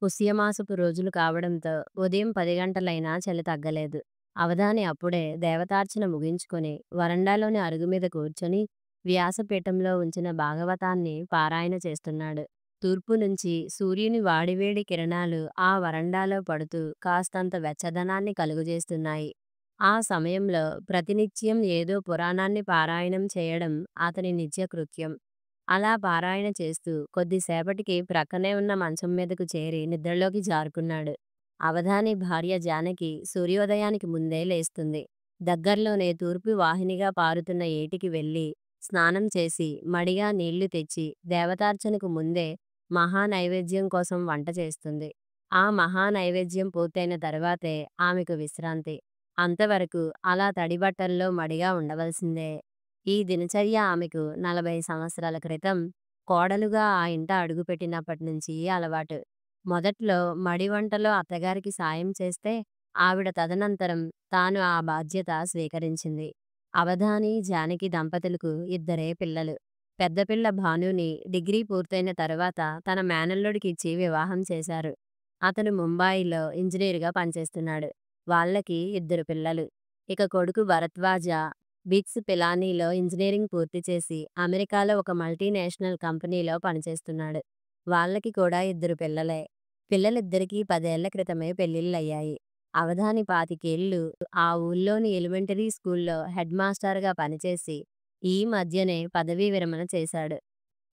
పుష్యమాసపు రోజులు కావడంతో ఉదయం 10 గంటలైనా చలి తగ్గలేదు. అవధాని అప్పుడే దేవతార్చన ముగించుకొని వరండాలోని అరుగు మీద కూర్చొని వ్యాసపీఠంలో ఉంచిన భాగవతాన్ని పారాయణ చేస్తున్నాడు. తూర్పు నుంచి సూర్యుని వాడివేడి కిరణాలు ఆ వరండాలో పడుతూ కాస్తంత వెచ్చదనాన్ని కలుగజేస్తున్నాయి. ఆ సమయంలో ప్రతినిత్యం ఏదో పురాణాన్ని పారాయణం చేయడం అతని నిత్యకృత్యం. అలా పారాయణ చేస్తూ కొద్దిసేపటికి ప్రక్కనే ఉన్న మంచం మీదకు చేరి నిద్రలోకి జారుకున్నాడు. అవధాని భార్య జానకి సూర్యోదయానికి ముందే లేస్తుంది. దగ్గర్లోనే తూర్పు వాహినిగా పారుతున్న ఏటికి వెళ్ళి స్నానం చేసి మడిగా నీళ్లు తెచ్చి దేవతార్చనకు ముందే మహానైవేద్యం కోసం వంట చేస్తుంది. ఆ మహానైవేద్యం పూర్తయిన తర్వాతే ఆమెకు విశ్రాంతి. అంతవరకు అలా తడిబట్టల్లో మడిగా ఉండవలసిందే. ఈ దినచర్య ఆమెకు 40 సంవత్సరాల క్రితం కోడలుగా ఆ ఇంట అడుగుపెట్టినప్పటి నుంచి అలవాటు. మొదట్లో మడి వంటలో అత్తగారికి సాయం చేస్తే ఆవిడ తదనంతరం తాను ఆ బాధ్యత స్వీకరించింది. అవధాని జానకి దంపతులకు ఇద్దరే పిల్లలు. పెద్ద పిల్ల భానుని డిగ్రీ పూర్తయిన తర్వాత తన మేనల్లుడికి ఇచ్చి వివాహం చేశారు. అతను ముంబాయిలో ఇంజనీరుగా పనిచేస్తున్నాడు. వాళ్ళకి ఇద్దరు పిల్లలు. ఇక కొడుకు భరద్వాజ బిట్స్ పిలానీలో ఇంజనీరింగ్ పూర్తి చేసి అమెరికాలో ఒక మల్టీనేషనల్ కంపెనీలో పనిచేస్తున్నాడు. వాళ్ళకి కూడా ఇద్దరు పిల్లలే. పిల్లలిద్దరికీ 10 ఏళ్ల క్రితమే పెళ్లిళ్ళయ్యాయి. అవధాని 25 ఏళ్లు ఆ ఊళ్ళోని ఎలిమెంటరీ స్కూల్లో హెడ్ మాస్టర్గా పనిచేసి ఈ మధ్యనే పదవీ విరమణ చేశాడు.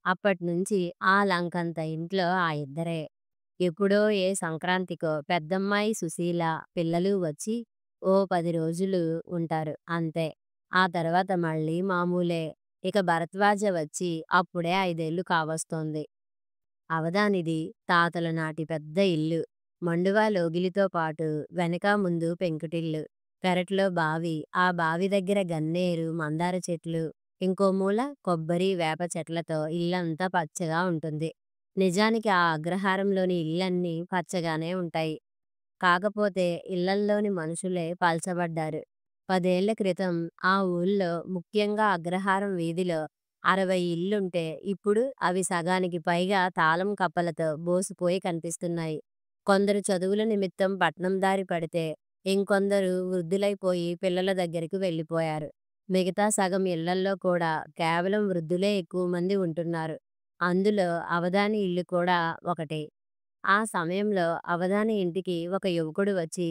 అప్పట్నుంచి ఆ లంకంత ఇంట్లో ఆ ఇద్దరే. ఎప్పుడో ఏ సంక్రాంతికో పెద్దమ్మాయి సుశీల, పిల్లలు వచ్చి ఓ 10 రోజులు ఉంటారు అంతే. ఆ తర్వాత మళ్ళీ మామూలే. ఇక భరద్వాజ వచ్చి అప్పుడే 5 ఏళ్లు కావస్తోంది. అవధానిది తాతల నాటి పెద్ద ఇల్లు. మండువా లోగిలితో పాటు వెనక ముందు పెంకుటిల్లు. పెరట్లో బావి, ఆ బావి దగ్గర గన్నేరు, మందార చెట్లు, ఇంకో మూల కొబ్బరి, వేప చెట్లతో ఇల్లంతా పచ్చగా ఉంటుంది. నిజానికి ఆ అగ్రహారంలోని ఇళ్ళన్నీ పచ్చగానే ఉంటాయి. కాకపోతే ఇళ్లల్లోని మనుషులే పల్చబడ్డారు. 10 ఏళ్ల క్రితం ఆ ఊళ్ళో ముఖ్యంగా అగ్రహారం వీధిలో 60 ఇళ్లుంటే ఇప్పుడు అవి సగానికి పైగా తాళం కప్పలతో బోసిపోయి కనిపిస్తున్నాయి. కొందరు చదువుల నిమిత్తం పట్నం దారి పడితే ఇంకొందరు వృద్ధులైపోయి పిల్లల దగ్గరికి వెళ్ళిపోయారు. మిగతా సగం ఇళ్లల్లో కూడా కేవలం వృద్ధులే ఎక్కువ మంది ఉంటున్నారు. అందులో అవధాని ఇల్లు కూడా ఒకటి. ఆ సమయంలో అవధాని ఇంటికి ఒక యువకుడు వచ్చి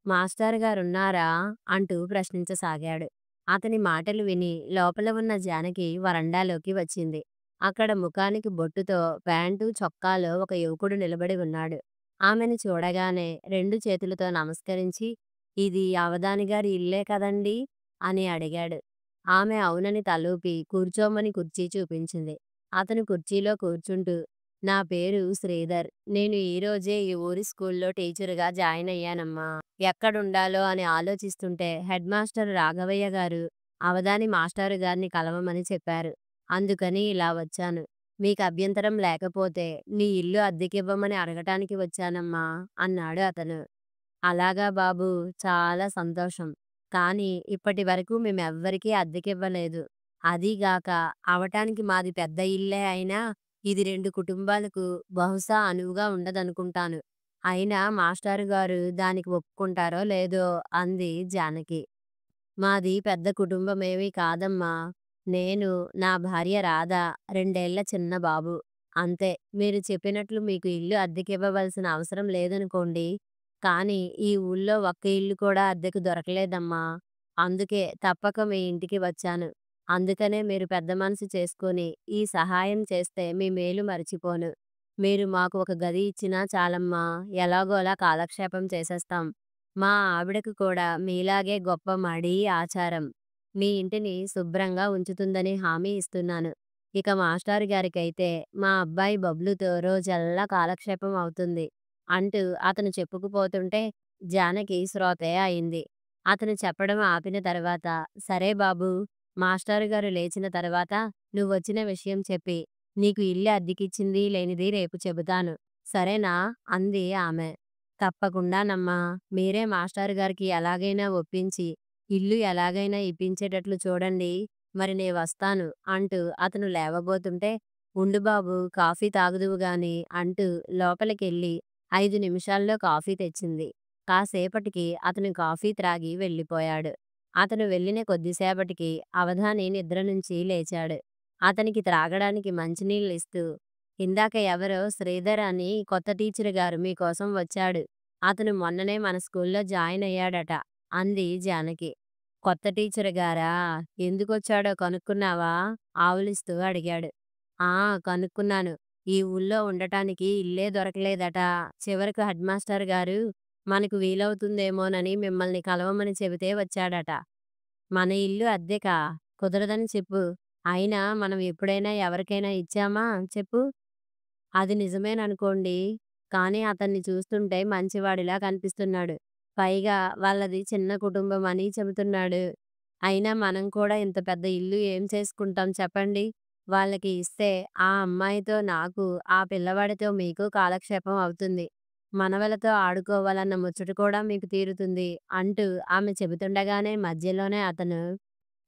మాస్టర్ గారున్నారా అంటూ ప్రశ్నించసాగాడు. అతని మాటలు విని లోపల ఉన్న జానకి వరండాలోకి వచ్చింది. అక్కడ ముఖానికి బొట్టుతో ప్యాంటు చొక్కాలో ఒక యువకుడు నిలబడి ఉన్నాడు. ఆమెను చూడగానే 2 చేతులతో నమస్కరించి ఇది అవధాని గారి ఇల్లే కదండీ అని అడిగాడు. ఆమె అవునని తలూపి కూర్చోమని కుర్చీ చూపించింది. అతను కుర్చీలో కూర్చుంటూ నా పేరు శ్రీధర్. నేను ఈ రోజే ఈ ఊరి స్కూల్లో టీచరుగా జాయిన్ అయ్యానమ్మా. ఎక్కడుండాలో అని ఆలోచిస్తుంటే హెడ్ మాస్టర్ రాఘవయ్య గారు అవధాని మాస్టారు గారిని కలవమని చెప్పారు. అందుకని ఇలా వచ్చాను. మీకు అభ్యంతరం లేకపోతే నీ ఇల్లు అద్దెకివ్వమని అడగటానికి వచ్చానమ్మా అన్నాడు అతను. అలాగా బాబూ, చాలా సంతోషం. కానీ ఇప్పటి వరకు మేమెవ్వరికీ అద్దెకివ్వలేదు. అదీగాక అవటానికి మాది పెద్ద ఇల్లే అయినా ఇది 2 కుటుంబాలకు బహుశా అనువుగా ఉండదనుకుంటాను. అయినా మాస్టారు గారు దానికి ఒప్పుకుంటారో లేదో అంది జానకి. మాది పెద్ద కుటుంబమేమీ కాదమ్మా. నేను, నా భార్య రాధ, 2 ఏళ్ల చిన్న బాబు. అంతే. మీరు చెప్పినట్లు మీకు ఇల్లు అద్దెకివ్వవలసిన అవసరం లేదనుకోండి. కానీ ఈ ఊళ్ళో ఒక్క ఇల్లు కూడా అద్దెకు దొరకలేదమ్మా. అందుకే తప్పక మీ ఇంటికి వచ్చాను. అందుకనే మీరు పెద్ద మనసు చేసుకొని ఈ సహాయం చేస్తే మీ మేలు మరిచిపోను. మీరు మాకు ఒక గది ఇచ్చినా చాలమ్మా. ఎలాగోలా కాలక్షేపం చేసేస్తాం. మా ఆవిడకు కూడా మీలాగే గొప్ప మడి, ఆచారం. మీ ఇంటిని శుభ్రంగా ఉంచుతుందని హామీ ఇస్తున్నాను. ఇక మాస్టారు గారికైతే మా అబ్బాయి బబ్లుతో రోజల్లా కాలక్షేపం అవుతుంది అంటూ అతను చెప్పుకుపోతుంటే జానకి శ్రోతే అయింది. అతను చెప్పడం ఆపిన తర్వాత సరే బాబూ, మాస్టారు గారు లేచిన తర్వాత నువ్వొచ్చిన విషయం చెప్పి నీకు ఇల్లు అద్దెకిచ్చింది లేనిది రేపు చెబుతాను. సరేనా అంది ఆమె. తప్పకుండానమ్మా. మీరే మాస్టారు గారికి ఎలాగైనా ఒప్పించి ఇల్లు ఎలాగైనా ఇప్పించేటట్లు చూడండి. మరి నే వస్తాను అంటూ అతను లేవబోతుంటే ఉండు బాబు, కాఫీ తాగుదువు గాని అంటూ లోపలికెళ్ళి 5 నిమిషాల్లో కాఫీ తెచ్చింది. కాసేపటికి అతను కాఫీ త్రాగి వెళ్ళిపోయాడు. అతను వెళ్ళిన కొద్దిసేపటికి అవధాని నిద్ర నుంచి లేచాడు. అతనికి త్రాగడానికి మంచినీళ్ళిస్తూ, ఇందాక ఎవరో శ్రీధర్ అని కొత్త టీచరు గారు మీకోసం వచ్చాడు. అతను మొన్ననే మన స్కూల్లో జాయిన్ అయ్యాడట అంది జానకి. కొత్త టీచరు గారా? ఎందుకొచ్చాడో కనుక్కున్నావా? ఆవులిస్తూ అడిగాడు. ఆ, కనుక్కున్నాను. ఈ ఊళ్ళో ఉండటానికి ఇల్లే దొరకలేదట. చివరకు హెడ్‌మాస్టర్ గారు మనకు వీలవుతుందేమోనని మిమ్మల్ని కలవమని చెబితే వచ్చాడట. మన ఇల్లు అద్దెకా? కుదరదని చెప్పు. అయినా మనం ఎప్పుడైనా ఎవరికైనా ఇచ్చామా చెప్పు? అది నిజమేననుకోండి. కానీ అతన్ని చూస్తుంటే మంచివాడిలా కనిపిస్తున్నాడు. పైగా వాళ్ళది చిన్న కుటుంబం అని చెబుతున్నాడు. అయినా మనం కూడా ఇంత పెద్ద ఇల్లు ఏం చేసుకుంటాం చెప్పండి? వాళ్ళకి ఇస్తే ఆ అమ్మాయితో నాకు, ఆ పిల్లవాడితో మీకు కాలక్షేపం అవుతుంది. మనవలతో ఆడుకోవాలన్న ముచ్చట కూడా మీకు తీరుతుంది అంటూ ఆమె చెబుతుండగానే మధ్యలోనే అతను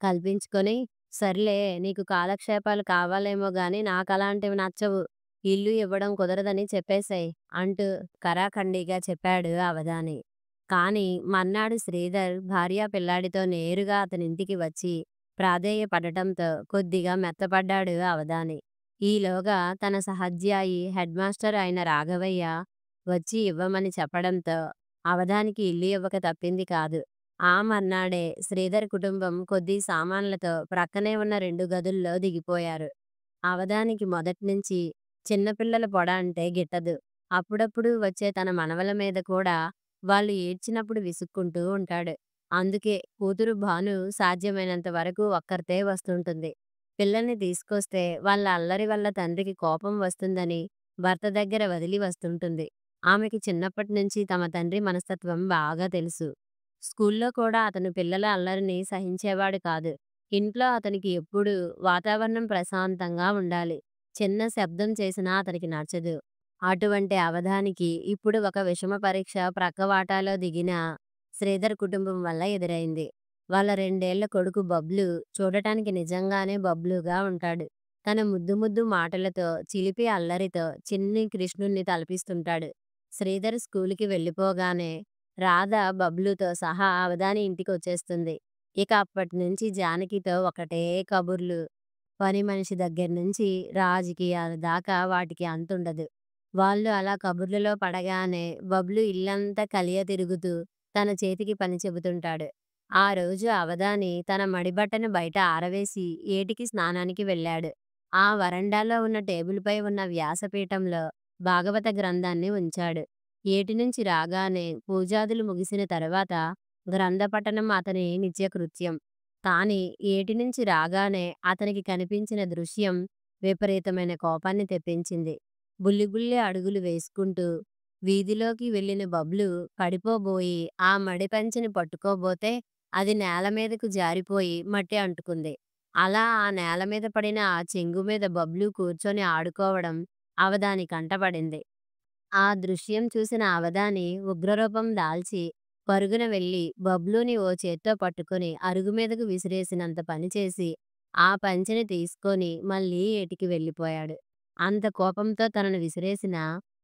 కల్పించుకొని, సర్లే నీకు కాలక్షేపాలు కావాలేమో గాని నాకలాంటివి నచ్చవు. ఇల్లు ఇవ్వడం కుదరదని చెప్పేసేయ్ అంటూ ఖరాఖండిగా చెప్పాడు అవధాని. కానీ మర్నాడు శ్రీధర్ భార్యా పిల్లాడితో నేరుగా అతనింటికి వచ్చి ప్రాధేయపడటంతో కొద్దిగా మెత్తపడ్డాడు అవధాని. ఈలోగా తన సహాధ్యాయి హెడ్‌మాస్టర్ అయిన రాఘవయ్య వచ్చి ఇవ్వమని చెప్పడంతో అవధానికి ఇల్లు ఇవ్వక తప్పింది కాదు. ఆ మర్నాడే శ్రీధర్ కుటుంబం కొద్ది సామాన్లతో ప్రక్కనే ఉన్న 2 గదుల్లో దిగిపోయారు. అవధానికి మొదట్నుంచి చిన్నపిల్లల పొడ అంటే గిట్టదు. అప్పుడప్పుడు వచ్చే తన మనవల మీద కూడా వాళ్ళు ఏడ్చినప్పుడు విసుక్కుంటూ ఉంటాడు. అందుకే కూతురు భాను సాధ్యమైనంత వరకు ఒక్కర్తే వస్తుంటుంది. పిల్లల్ని తీసుకొస్తే వాళ్ళ అల్లరి వల్ల తండ్రికి కోపం వస్తుందని భర్త దగ్గర వదిలి వస్తుంటుంది. ఆమెకి చిన్నప్పటినుంచి తమ తండ్రి మనస్తత్వం బాగా తెలుసు. స్కూల్లో కూడా అతను పిల్లల అల్లరిని సహించేవాడు కాదు. ఇంట్లో అతనికి ఎప్పుడూ వాతావరణం ప్రశాంతంగా ఉండాలి. చిన్న శబ్దం చేసినా అతనికి నచ్చదు. అటువంటి అవధానికి ఇప్పుడు ఒక విషమ పరీక్ష ప్రక్కవాటాలో దిగిన శ్రీధర్ కుటుంబం వల్ల ఎదురైంది. వాళ్ళ 2 ఏళ్ల కొడుకు బబ్లు చూడటానికి నిజంగానే బబ్లుగా ఉంటాడు. తన ముద్దు ముద్దు మాటలతో, చిలిపి అల్లరితో చిన్ని కృష్ణుణ్ణి తలపిస్తుంటాడు. శ్రీధర్ స్కూలుకి వెళ్ళిపోగానే రాధ బబ్లుతో సహా అవధాని ఇంటికొచ్చేస్తుంది. ఇక అప్పటినుంచి జానకితో ఒకటే కబుర్లు. పని మనిషి దగ్గర్నుంచి రాజకీయాల దాకా వాటికి అంతుండదు. వాళ్ళు అలా కబుర్లలో పడగానే బబ్లు ఇల్లంతా కలియ తిరుగుతూ తన చేతికి పని చెబుతుంటాడు. ఆ రోజు అవధాని తన మడిబట్టను బయట ఆరవేసి ఏటికి స్నానానికి వెళ్ళాడు. ఆ వరండాలో ఉన్న టేబుల్‌పై ఉన్న వ్యాసపీఠంలో భాగవత గ్రంథాన్ని ఉంచాడు. ఏటినుంచి రాగానే పూజాదులు ముగిసిన తరువాత గ్రంథపఠనం అతని నిత్యకృత్యం. కానీ ఏటినుంచి రాగానే అతనికి కనిపించిన దృశ్యం విపరీతమైన కోపాన్ని తెప్పించింది. బుల్లి బుల్లి అడుగులు వేసుకుంటూ వీధిలోకి వెళ్ళిన బబ్లు పడిపోబోయి ఆ మడి పంచెని పట్టుకోబోతే అది నేల మీదకు జారిపోయి మట్టి అంటుకుంది. అలా ఆ నేల మీద పడిన ఆ చెంగు మీద బబ్లు కూర్చొని ఆడుకోవడం అవధాని కంటపడింది. ఆ దృశ్యం చూసిన అవధాని ఉగ్రరూపం దాల్చి పరుగున వెళ్ళి బబ్లూని ఓ చేత్తో పట్టుకొని అరుగు మీదకు విసిరేసినంత పనిచేసి ఆ పంచెని తీసుకొని మళ్ళీ ఏటికి వెళ్ళిపోయాడు. అంత కోపంతో తనను విసిరేసిన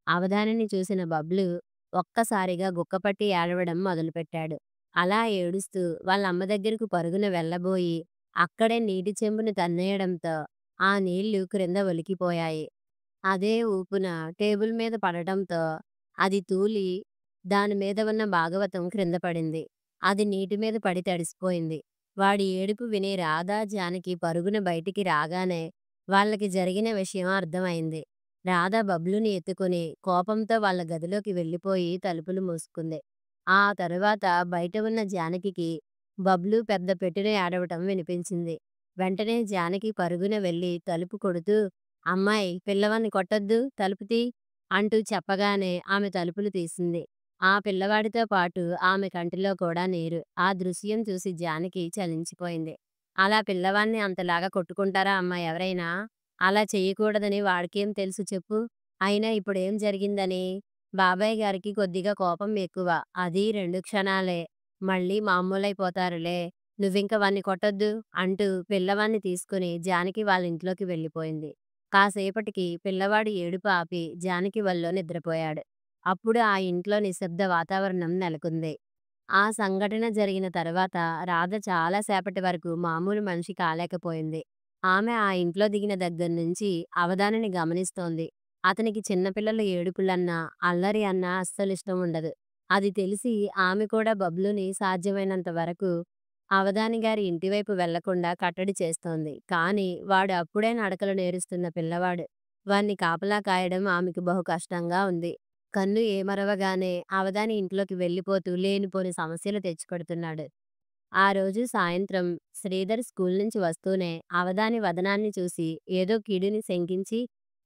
అవధానిని చూసిన బబ్లు ఒక్కసారిగా గుక్కపట్టి ఏడవడం మొదలుపెట్టాడు. అలా ఏడుస్తూ వాళ్ళమ్మ దగ్గరకు పరుగున వెళ్ళబోయి అక్కడే నీటి చెంబుని తన్నేయడంతో ఆ నీళ్లు క్రింద ఒలికిపోయాయి. అదే ఊపున టేబుల్ మీద పడటంతో అది తూలి దాని మీద ఉన్న భాగవతం క్రింద పడింది. అది నీటి మీద పడి తడిసిపోయింది. వాడి ఏడుపు విని రాధ, జానకి పరుగున బయటికి రాగానే వాళ్ళకి జరిగిన విషయం అర్థమైంది. రాధ బబ్లుని ఎత్తుకుని కోపంతో వాళ్ళ గదిలోకి వెళ్ళిపోయి తలుపులు మూసుకుంది. ఆ తరువాత బయట ఉన్న జానకికి బబ్లు పెద్ద పెట్టున ఏడవటం వినిపించింది. వెంటనే జానకి పరుగున వెళ్ళి తలుపు కొడుతూ, అమ్మాయి, పిల్లవాన్ని కొట్టొద్దు, తలుపు తీ అంటూ చెప్పగానే ఆమె తలుపులు తీసింది. ఆ పిల్లవాడితో పాటు ఆమె కంటిలో కూడా నీరు. ఆ దృశ్యం చూసి జానకి చలించిపోయింది. అలా పిల్లవాన్ని అంతలాగా కొట్టుకుంటారా అమ్మా ఎవరైనా? అలా చెయ్యకూడదని వాడికేం తెలుసు చెప్పు? అయినా ఇప్పుడేం జరిగిందని? బాబాయ్ గారికి కొద్దిగా కోపం ఎక్కువ. అది 2 క్షణాలే. మళ్ళీ మామూలైపోతారులే. నువ్వింక వాన్ని కొట్టొద్దు అంటూ పిల్లవాన్ని తీసుకుని జానకి వాళ్ళింట్లోకి వెళ్ళిపోయింది. కాసేపటికి పిల్లవాడు ఏడుపు ఆపి జానకి వల్లో నిద్రపోయాడు. అప్పుడు ఆ ఇంట్లో నిశ్శబ్ద వాతావరణం నెలకొంది. ఆ సంఘటన జరిగిన తర్వాత రాధ చాలా సేపటి వరకు మామూలు మనిషి కాలేకపోయింది. ఆమె ఆ ఇంట్లో దిగిన దగ్గర్నుంచి అవధానిని గమనిస్తోంది. అతనికి చిన్నపిల్లల ఏడుపులన్నా, అల్లరి అన్నా అస్సలిష్టం ఉండదు. అది తెలిసి ఆమె కూడా బబ్లుని సాధ్యమైనంత వరకు అవధాని గారి ఇంటివైపు వెళ్లకుండా కట్టడి చేస్తోంది. కానీ వాడు అప్పుడే నడకలు నేరుస్తున్న పిల్లవాడు. వాణ్ణి కాపలా కాయడం ఆమెకు బహు కష్టంగా ఉంది. కన్ను ఏమరవగానే అవధాని ఇంట్లోకి వెళ్ళిపోతూ లేనిపోని సమస్యలు తెచ్చిపెడుతున్నాడు. ఆ రోజు సాయంత్రం శ్రీధర్ స్కూల్ నుంచి వస్తూనే అవధాని వదనాన్ని చూసి ఏదో కీడుని శంకించి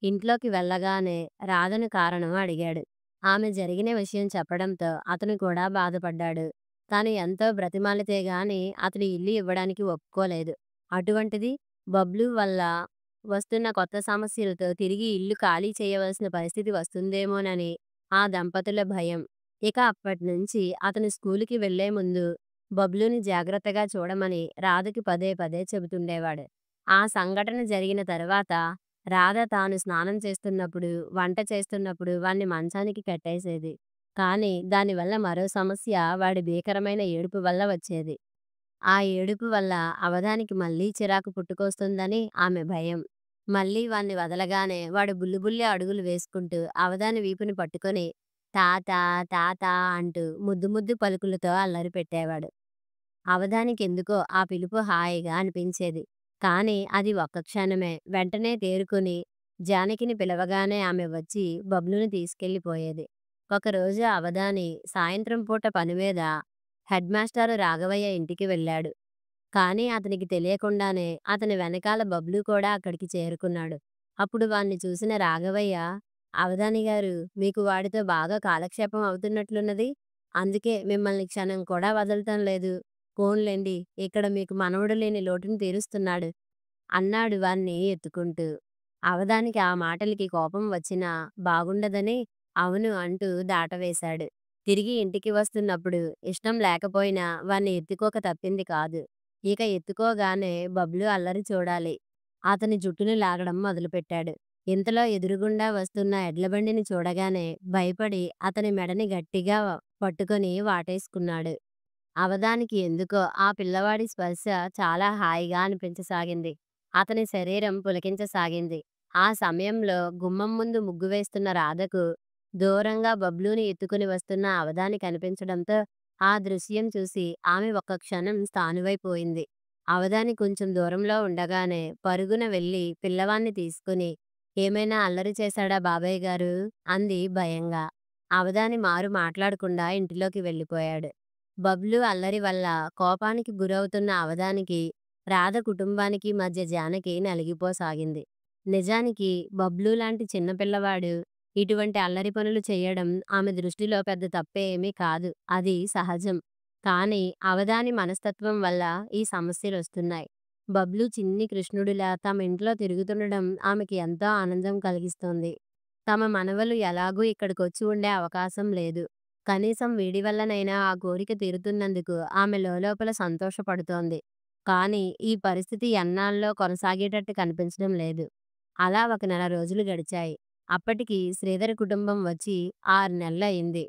ఇంట్లోకి వెళ్ళగానే రాధను కారణం అడిగాడు. ఆమె జరిగిన విషయం చెప్పడంతో అతను కూడా బాధపడ్డాడు. తాను ఎంతో బ్రతిమాలితే గాని అతను ఇల్లు ఇవ్వడానికి ఒప్పుకోలేదు. అటువంటిది బబ్లు వల్ల వస్తున్న కొత్త సమస్యలతో తిరిగి ఇల్లు ఖాళీ చేయవలసిన పరిస్థితి వస్తుందేమోనని ఆ దంపతుల భయం. ఇక అప్పట్నుంచి అతను స్కూలుకి వెళ్లే ముందు బబ్లుని జాగ్రత్తగా చూడమని రాధకి పదే పదే చెబుతుండేవాడు. ఆ సంఘటన జరిగిన తర్వాత రాధ తాను స్నానం చేస్తున్నప్పుడు, వంట చేస్తున్నప్పుడు వాణ్ణి మంచానికి కట్టేసేది. కానీ దానివల్ల మరో సమస్య వాడి భీకరమైన ఏడుపు వల్ల వచ్చేది. ఆ ఏడుపు వల్ల అవధానికి మళ్ళీ చిరాకు పుట్టుకొస్తుందని ఆమె భయం. మళ్ళీ వాణ్ణి వదలగానే వాడు బుల్లి అడుగులు వేసుకుంటూ అవధాని వీపుని పట్టుకొని తాత తాత అంటూ ముద్దు ముద్దు పలుకులతో అల్లరి పెట్టేవాడు. అవధానికెందుకో ఆ పిలుపు హాయిగా అనిపించేది. కానీ అది ఒక్క క్షణమే. వెంటనే తేరుకొని జానకిని పిలవగానే ఆమె వచ్చి బబ్లుని తీసుకెళ్ళిపోయేది. ఒకరోజు అవధాని సాయంత్రం పూట పనిమీద హెడ్‌మాస్టారు రాఘవయ్య ఇంటికి వెళ్ళాడు. కానీ అతనికి తెలియకుండానే అతని వెనకాల బబ్లు కూడా అక్కడికి చేరుకున్నాడు. అప్పుడు వాణ్ణి చూసిన రాఘవయ్య, అవధాని గారు, మీకు వాడితో బాగా కాలక్షేపం అవుతున్నట్లున్నది. అందుకే మిమ్మల్ని క్షణం కూడా వదలటం లేదు. పోన్లెండి, ఇక్కడ మీకు మనవడు లేని లోటును తీరుస్తున్నాడు అన్నాడు వాణ్ణి ఎత్తుకుంటూ. అవధానికి ఆ మాటలకి కోపం వచ్చినా బాగుండదని అవును అంటూ దాటవేశాడు. తిరిగి ఇంటికి వస్తున్నప్పుడు ఇష్టం లేకపోయినా వాణ్ణి ఎత్తుకోక తప్పింది కాదు. ఇక ఎత్తుకోగానే బబ్లు అల్లరి చూడాలి. అతని జుట్టుని లాగడం మొదలుపెట్టాడు. ఇంతలో ఎదురుగుండా వస్తున్న ఎడ్లబండిని చూడగానే భయపడి అతని మెడని గట్టిగా పట్టుకొని వాటేసుకున్నాడు. అవధానికి ఎందుకో ఆ పిల్లవాడి స్పర్శ చాలా హాయిగా అనిపించసాగింది. అతని శరీరం పులకించసాగింది. ఆ సమయంలో గుమ్మం ముందు ముగ్గు వేస్తున్న రాధకు దూరంగా బబ్లూని ఎత్తుకుని వస్తున్న అవధాని కనిపించడంతో ఆ దృశ్యం చూసి ఆమె ఒక్క క్షణం స్థాణువైపోయింది. అవధాని కొంచెం దూరంలో ఉండగానే పరుగున వెళ్ళి పిల్లవాణ్ణి తీసుకుని ఏమైనా అల్లరి చేశాడా బాబాయ్ గారు అంది భయంగా. అవధాని మారు మాట్లాడకుండా ఇంటిలోకి వెళ్ళిపోయాడు. బబ్లు అల్లరి వల్ల కోపానికి గురవుతున్న అవధానికి రాధ కుటుంబానికి మధ్య జానకి నలిగిపోసాగింది. నిజానికి బబ్లు లాంటి చిన్నపిల్లవాడు ఇటువంటి అల్లరి పనులు చెయ్యడం ఆమె దృష్టిలో పెద్ద తప్పే ఏమీ కాదు. అది సహజం. కానీ అవధాని మనస్తత్వం వల్ల ఈ సమస్యలొస్తున్నాయి. బబ్లు చిన్ని కృష్ణుడిలా తమ ఇంట్లో తిరుగుతుండడం ఆమెకి ఎంతో ఆనందం కలిగిస్తోంది. తమ మనవలు ఎలాగూ ఇక్కడికొచ్చి ఉండే అవకాశం లేదు. కనీసం వీడి వల్లనైనా ఆ కోరిక తీరుతున్నందుకు ఆమె లోలోపల సంతోషపడుతోంది. కానీ ఈ పరిస్థితి ఎన్నాళ్ళో కొనసాగేటట్టు కనిపించడం లేదు. అలా ఒక నెల రోజులు గడిచాయి. అప్పటికి శ్రీధర్ కుటుంబం వచ్చి 6 నెలలయింది.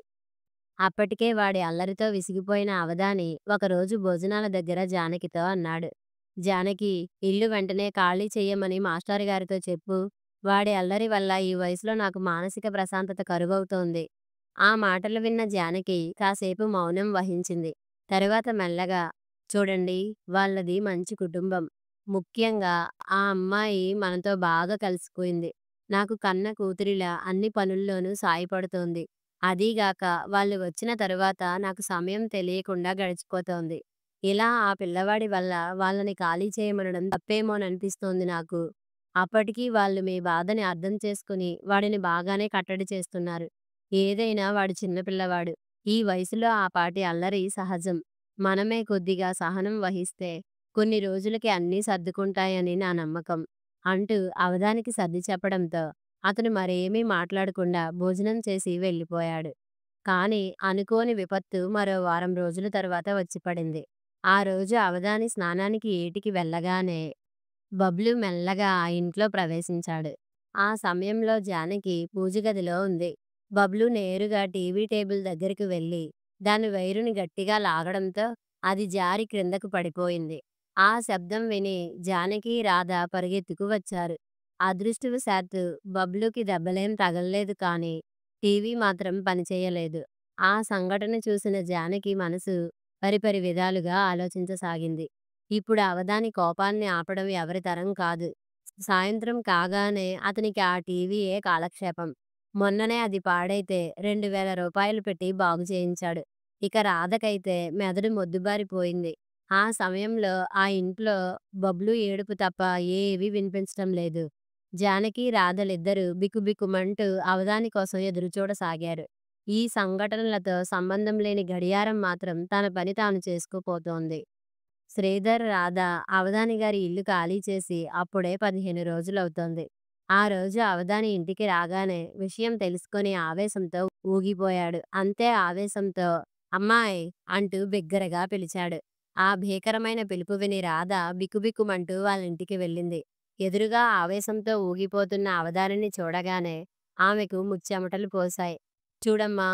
అప్పటికే వాడి అల్లరితో విసిగిపోయిన అవధాని ఒకరోజు భోజనాల దగ్గర జానకితో అన్నాడు. జానకి, ఇల్లు వెంటనే ఖాళీ చెయ్యమని మాస్టారు గారితో చెప్పు. వాడి అల్లరి వల్ల ఈ వయసులో నాకు మానసిక ప్రశాంతత కరువవుతోంది. ఆ మాటలు విన్న జానకి కాసేపు మౌనం వహించింది. తరువాత మెల్లగా, చూడండి, వాళ్ళది మంచి కుటుంబం. ముఖ్యంగా ఆ అమ్మాయి మనతో బాగా కలిసిపోయింది. నాకు కన్న కూతురిలా అన్ని పనుల్లోనూ సాయపడుతోంది. అదీగాక వాళ్ళు వచ్చిన తరువాత నాకు సమయం తెలియకుండా గడిచిపోతోంది. ఇలా ఆ పిల్లవాడి వల్ల వాళ్ళని ఖాళీ చేయమనడం తప్పేమోననిపిస్తోంది నాకు. అప్పటికీ వాళ్ళు మీ బాధని అర్థం చేసుకుని వాడిని బాగానే కట్టడి చేస్తున్నారు. ఏదైనా వాడు చిన్నపిల్లవాడు. ఈ వయసులో ఆ పాటి అల్లరి సహజం. మనమే కొద్దిగా సహనం వహిస్తే కొన్ని రోజులకి అన్నీ సర్దుకుంటాయని నా నమ్మకం అంటూ అవధానికి సర్ది చెప్పడంతో అతను మరేమీ మాట్లాడకుండా భోజనం చేసి వెళ్ళిపోయాడు. కానీ అనుకోని విపత్తు మరో వారం రోజుల తరువాత వచ్చి పడింది. ఆ రోజు అవధాని స్నానానికి ఏటికి వెళ్ళగానే బబ్లు మెల్లగా ఆ ఇంట్లో ప్రవేశించాడు. ఆ సమయంలో జానకి పూజగదిలో ఉంది. బబ్లు నేరుగా టీవీ టేబుల్ దగ్గరికి వెళ్ళి దాని వైరుని గట్టిగా లాగడంతో అది జారి క్రిందకు పడిపోయింది. ఆ శబ్దం విని జానకి, రాధ పరుగెత్తుకు వచ్చారు. అదృష్టవశాత్తు బబ్లుకి దెబ్బలేం తగల్లేదు కానీ టీవీ మాత్రం పనిచేయలేదు. ఆ సంఘటన చూసిన జానకి మనసు పరిపరి విధాలుగా ఆలోచించసాగింది. ఇప్పుడు అవధాని కోపాన్ని ఆపడం ఎవరి తరం కాదు. సాయంత్రం కాగానే అతనికి ఆ టీవీయే కాలక్షేపం. మొన్ననే అది పాడైతే రూ. 2000 పెట్టి బాగు చేయించాడు. ఇక రాధకైతే మెదడు మొద్దుబారిపోయింది. ఆ సమయంలో ఆ ఇంట్లో బబ్లు ఏడుపు తప్ప ఏవీ వినిపించటం లేదు. జానకి, రాధలిద్దరూ బిక్కుబిక్కుమంటూ అవధాని కోసం ఎదురుచూడసాగారు. ఈ సంఘటనలతో సంబంధం లేని గడియారం మాత్రం తన పని తాను చేసుకుపోతోంది. శ్రీధర్, రాధ అవధాని గారి ఇల్లు ఖాళీ చేసి అప్పుడే 15 రోజులవుతోంది. ఆ రోజు అవధాని ఇంటికి రాగానే విషయం తెలుసుకొని ఆవేశంతో ఊగిపోయాడు. అంతే ఆవేశంతో "అమ్మాయ్" అంటూ బిగ్గరగా పిలిచాడు. ఆ భీకరమైన పిలుపు విని రాధ బిక్కుబిక్కుమంటూ వాళ్ళింటికి వెళ్ళింది. ఎదురుగా ఆవేశంతో ఊగిపోతున్న అవధానిని చూడగానే ఆమెకు ముచ్చెమటలు పోశాయి. "చూడమ్మా,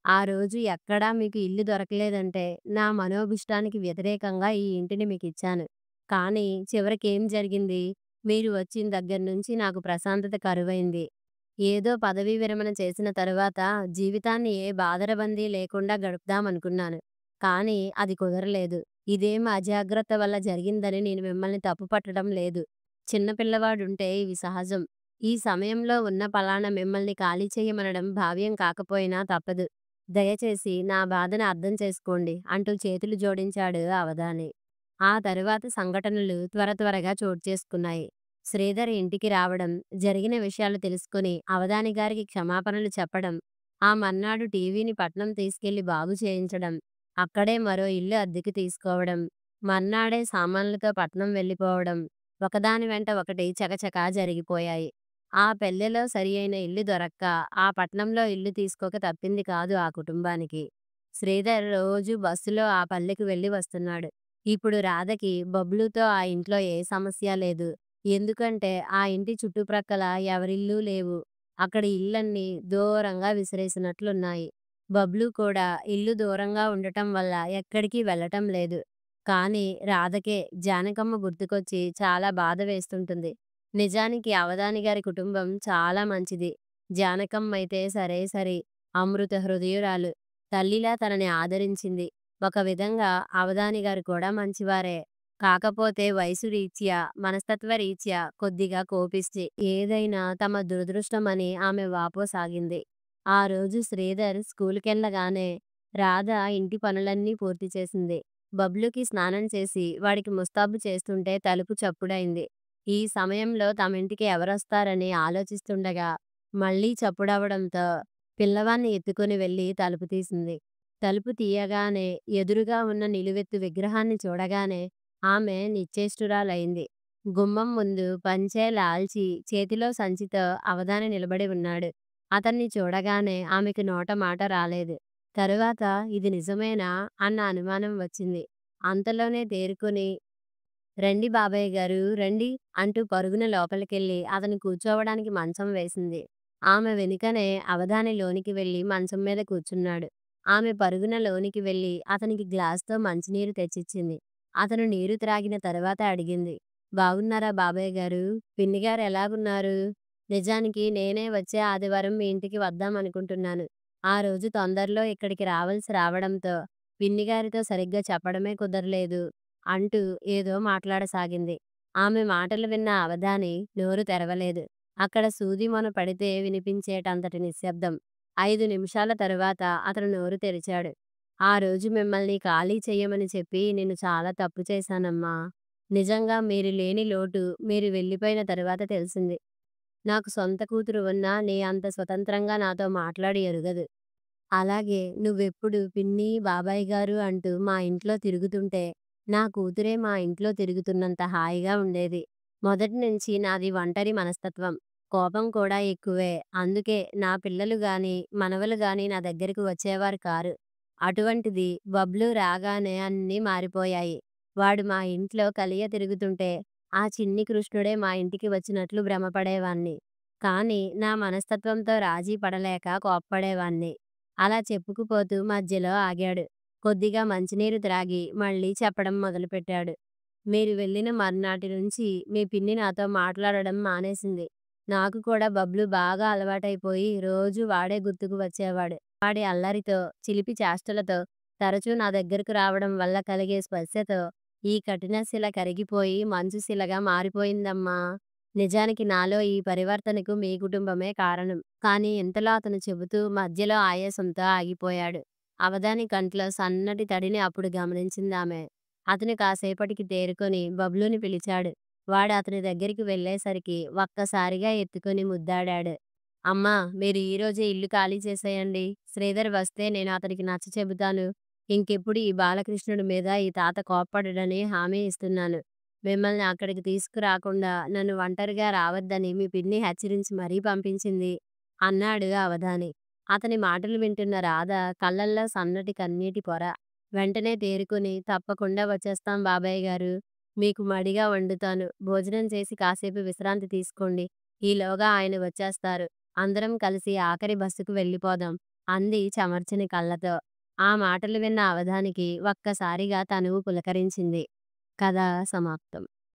ఆ రోజు ఎక్కడా మీకు ఇల్లు దొరకలేదంటే నా మనోభిష్టానికి వ్యతిరేకంగా ఈ ఇంటిని మీకిచ్చాను. కానీ చివరికేం జరిగింది? మీరు వచ్చిన దగ్గర్నుంచి నాకు ప్రశాంతత కరువైంది. ఏదో పదవీ విరమణ చేసిన తరువాత జీవితాన్ని ఏ బాదరబందీ లేకుండా గడుపుదామనుకున్నాను. కానీ అది కుదరలేదు. ఇదేం అజాగ్రత్త వల్ల జరిగిందని నేను మిమ్మల్ని తప్పుపట్టడం లేదు. చిన్న పిల్లవాడుంటే ఇవి సహజం. ఈ సమయంలో ఉన్న పళాన మిమ్మల్ని ఖాళీ చెయ్యమనడం భావ్యం కాకపోయినా తప్పదు. దయచేసి నా బాధను అర్థం చేసుకోండి" అంటూ చేతులు జోడించాడు అవధాని. ఆ తరువాత సంఘటనలు త్వరగా చోటు చేసుకున్నాయి. శ్రీధర్ ఇంటికి రావడం, జరిగిన విషయాలు తెలుసుకొని అవధాని గారికి క్షమాపణలు చెప్పడం, ఆ మర్నాడు టీవీని పట్నం తీసుకెళ్లి బాగు చేయించడం, అక్కడే మరో ఇల్లు అద్దెకు తీసుకోవడం, మర్నాడే సామాన్లతో పట్నం వెళ్ళిపోవడం, ఒకదాని వెంట ఒకటి చకచకా జరిగిపోయాయి. ఆ పెళ్ళెలో సరి అయిన ఇల్లు దొరక్క ఆ పట్నంలో ఇల్లు తీసుకోక తప్పింది కాదు ఆ కుటుంబానికి. శ్రీధర్ రోజూ బస్సులో ఆ పల్లెకు వెళ్ళి వస్తున్నాడు. ఇప్పుడు రాధకి బబ్లూతో ఆ ఇంట్లో ఏ సమస్య లేదు. ఎందుకంటే ఆ ఇంటి చుట్టుప్రక్కల ఎవరిల్లూ లేవు. అక్కడి ఇళ్ళన్నీ దూరంగా విసిరేసినట్లున్నాయి. బబ్లూ కూడా ఇల్లు దూరంగా ఉండటం వల్ల ఎక్కడికి వెళ్ళటం లేదు. కానీ రాధకే జానకమ్మ గుర్తుకొచ్చి చాలా బాధ వేస్తుంటుంది. నిజానికి అవధాని గారి కుటుంబం చాలా మంచిది. జానకమ్మైతే సరే సరి, అమృత హృదయురాలు. తల్లిలా తనని ఆదరించింది. ఒక విధంగా అవధాని గారు కూడా మంచివారే. కాకపోతే వయసు రీత్యా, మనస్తత్వ రీత్యా కొద్దిగా కోపిష్టి. ఏదైనా తమ దురదృష్టమని ఆమె వాపోసాగింది. ఆ రోజు శ్రీధర్ స్కూలుకెళ్ళగానే రాధ ఇంటి పనులన్నీ పూర్తి చేసింది. బబ్లుకి స్నానం చేసి వాడికి ముస్తాబు చేస్తుంటే తలుపు చప్పుడైంది. ఈ సమయంలో తమింటికి ఎవరొస్తారని ఆలోచిస్తుండగా మళ్ళీ చప్పుడవడంతో పిల్లవాన్ని ఎత్తుకుని వెళ్ళి తలుపు తీసింది. తలుపు తీయగానే ఎదురుగా ఉన్న నిలువెత్తు విగ్రహాన్ని చూడగానే ఆమె నిశ్చేష్టురాలైంది. గుమ్మం ముందు పంచె లాల్చి చేతిలో సంచితో అవధాని నిలబడి ఉన్నాడు. అతన్ని చూడగానే ఆమెకు నోట మాట రాలేదు. తరువాత ఇది నిజమేనా అన్న అనుమానం వచ్చింది. అంతలోనే తేరుకుని "రండి బాబాయ్ గారు రండి" అంటూ పరుగున లోపలికెళ్ళి అతను కూర్చోవడానికి మంచం వేసింది. ఆమె వెనుకనే అవధాని లోనికి వెళ్ళి మంచం మీద కూర్చున్నాడు. ఆమె పరుగున లోనికి వెళ్ళి అతనికి గ్లాస్‌తో మంచినీరు తెచ్చిచ్చింది. అతను నీరు త్రాగిన తరువాత అడిగింది. "బాగున్నారా బాబాయ్ గారు? పిన్నిగారు ఎలాగున్నారు? నిజానికి నేనే వచ్చే ఆదివారం మీ ఇంటికి వద్దామనుకుంటున్నాను. ఆ రోజు తొందరలో ఇక్కడికి రావాల్సి రావడంతో పిన్నిగారితో సరిగ్గా చెప్పడమే కుదరలేదు" అంటూ ఏదో మాట్లాడసాగింది. ఆమె మాటలు విన్న అవధాని నోరు తెరవలేదు. అక్కడ సూది మొన పడితే వినిపించేటంతటి నిశ్శబ్దం. 5 నిమిషాల తరువాత అతను నోరు తెరిచాడు. "ఆ రోజు మిమ్మల్ని ఖాళీ చెయ్యమని చెప్పి నేను చాలా తప్పు చేశానమ్మా. నిజంగా మీరు లేని లోటు మీరు వెళ్ళిపోయిన తరువాత తెలిసింది. నాకు సొంత కూతురు ఉన్నా నీ అంత స్వతంత్రంగా నాతో మాట్లాడి ఎరుగదు. అలాగే నువ్వెప్పుడు పిన్ని, బాబాయ్ గారు అంటూ మా ఇంట్లో తిరుగుతుంటే నా కూతురే మా ఇంట్లో తిరుగుతున్నంత హాయిగా ఉండేది. మొదటి నుంచి నాది ఒంటరి మనస్తత్వం. కోపం కూడా ఎక్కువే. అందుకే నా పిల్లలు గాని, మనవలు గాని నా దగ్గరికి వచ్చేవారు కారు. అటువంటిది బబ్లు రాగానే అన్నీ మారిపోయాయి. వాడు మా ఇంట్లో కలియ తిరుగుతుంటే ఆ చిన్ని కృష్ణుడే మా ఇంటికి వచ్చినట్లు భ్రమపడేవాణ్ణి. కానీ నా మనస్తత్వంతో రాజీ పడలేక కోప్పడేవాణ్ణి. అలా చెప్పుకుపోతూ మధ్యలో ఆగాడు. కొద్దిగా మంచినీరు త్రాగి మళ్ళీ చెప్పడం మొదలుపెట్టాడు. మీరు వెళ్ళిన మర్నాటి నుంచి మీ పిన్ని నాతో మాట్లాడడం మానేసింది. నాకు కూడా బబ్లు బాగా అలవాటైపోయి రోజూ వాడే గుర్తుకు వచ్చేవాడు. వాడి అల్లరితో, చిలిపి చేష్టలతో, తరచూ నా దగ్గరకు రావడం వల్ల కలిగే స్పర్శతో ఈ కఠిన శిల కరిగిపోయి మంచు శిలగా మారిపోయిందమ్మా. నిజానికి నాలో ఈ పరివర్తనకు మీ కుటుంబమే కారణం. కానీ ఇంతలో అతను చెబుతూ మధ్యలో ఆయాసంతో ఆగిపోయాడు. అవధాని కంట్లో సన్నటి తడిని అప్పుడు గమనించిందామె. అతను కాసేపటికి తేరుకొని బబ్లూని పిలిచాడు. వాడు అతని దగ్గరికి వెళ్ళేసరికి ఒక్కసారిగా ఎత్తుకొని ముద్దాడాడు. అమ్మా, మీరు ఈరోజే ఇల్లు ఖాళీ చేసేయండి. శ్రీధర్ వస్తే నేను అతనికి నచ్చ చెబుతాను. ఇంకెప్పుడు ఈ బాలకృష్ణుడి మీద ఈ తాత కోప్పడడని హామీ ఇస్తున్నాను. మిమ్మల్ని అక్కడికి తీసుకురాకుండా నన్ను ఒంటరిగా రావద్దని మీ పిన్ని హెచ్చరించి మరీ పంపించింది అన్నాడు అవధాని. అతని మాటలు వింటున్న రాధ కళ్ళల్లో సన్నటి కన్నీటి పొర. వెంటనే తేరుకుని తప్పకుండా వచ్చేస్తాం బాబాయ్ గారు. మీకు మడిగా వండుతాను. భోజనం చేసి కాసేపు విశ్రాంతి తీసుకోండి. ఈలోగా ఆయన వచ్చేస్తారు. అందరం కలిసి ఆఖరి బస్సుకు వెళ్ళిపోదాం అంది చెమర్చని కళ్ళతో. ఆ మాటలు విన్న అవధానికి ఒక్కసారిగా తనువు పులకరించింది. కథ సమాప్తం.